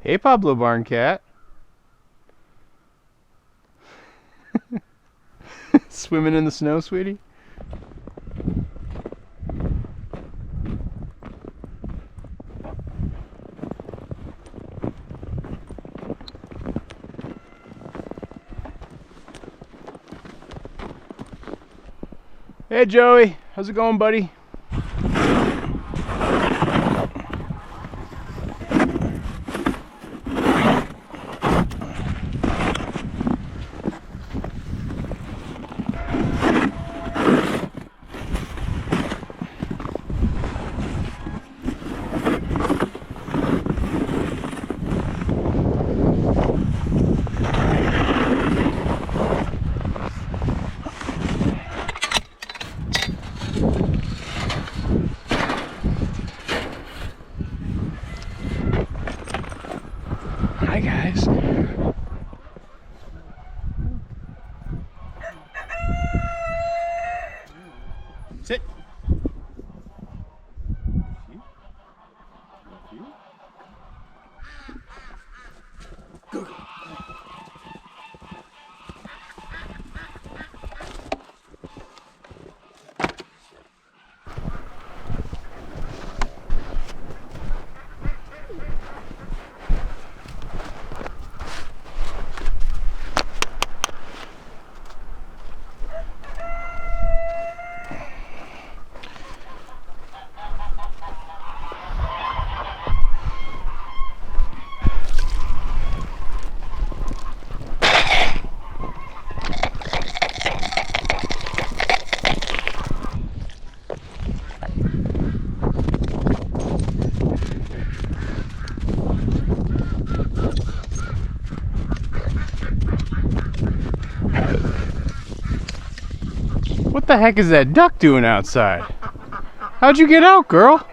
Hey, Pablo Barn Cat. Swimming in the snow, sweetie? Hey, Joey. How's it going, buddy? Hi, guys. Sit. Good. What the heck is that duck doing outside? How'd you get out, girl?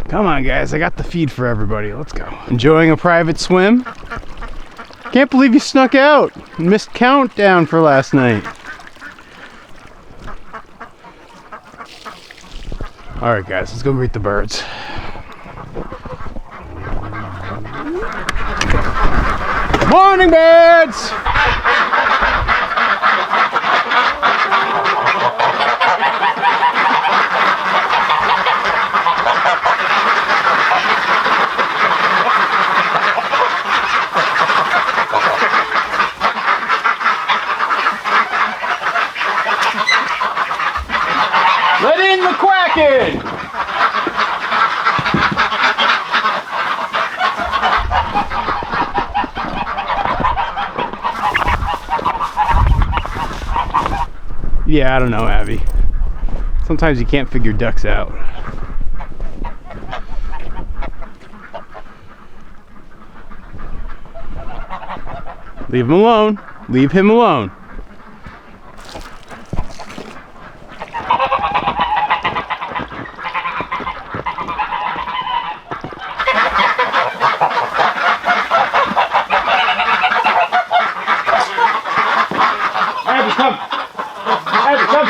Come on, guys, I got the feed for everybody. Let's go. Enjoying a private swim? Can't believe you snuck out and missed countdown for last night. All right, guys, let's go greet the birds. Morning, birds! Let in the Quacken! Yeah, I don't know, Abby. Sometimes you can't figure ducks out. Leave him alone. Leave him alone. Abby, come! Abby, come!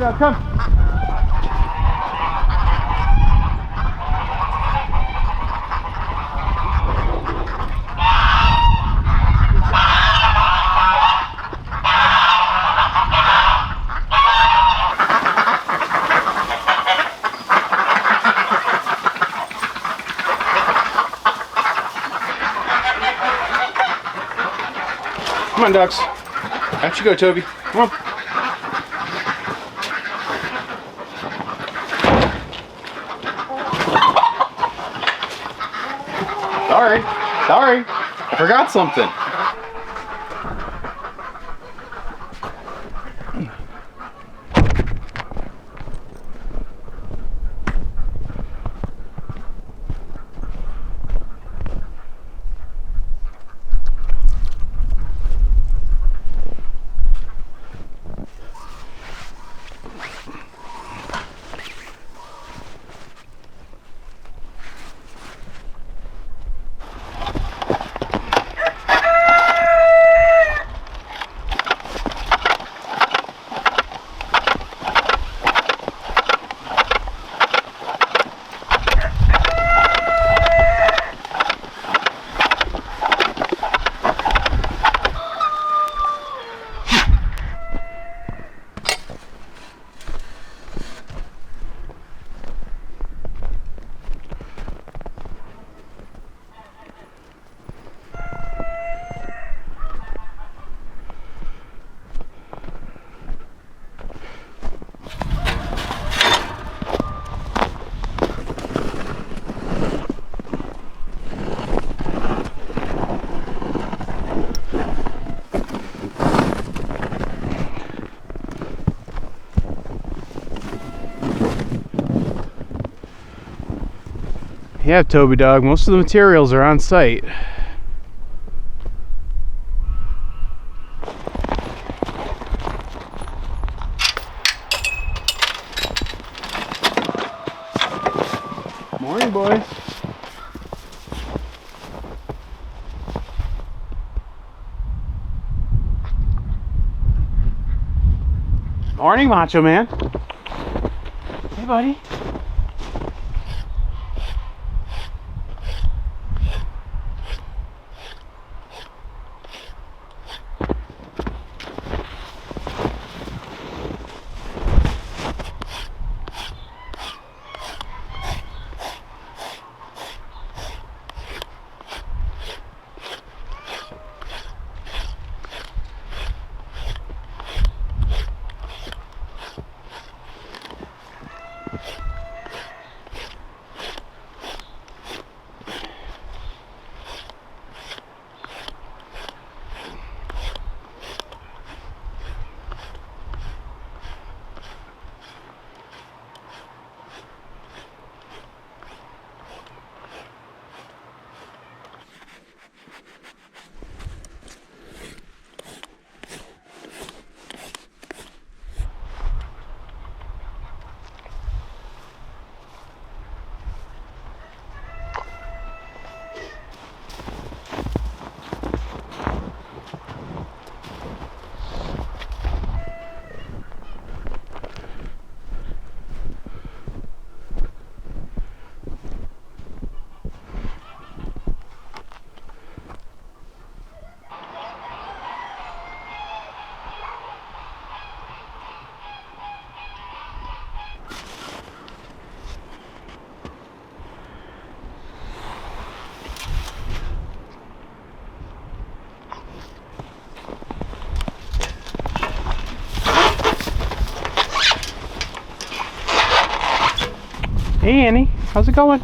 Now, come. Come on, ducks. Out you go, Toby. Come on. Sorry. I forgot something. Yeah, Toby dog, most of the materials are on site. Morning, boys. Morning, Macho Man. Hey, buddy. Hey Annie, how's it going?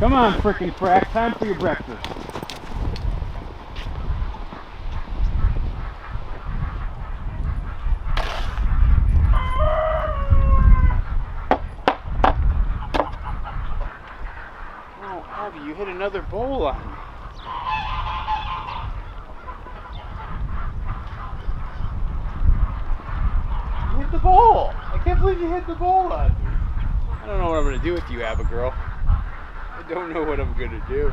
Come on, frickin' frack, time for your breakfast. Oh, Abby, you hit another bowl on me. You hit the bowl! I can't believe you hit the bowl on me. I don't know what I'm gonna do with you, Abigail. I don't know what I'm gonna do.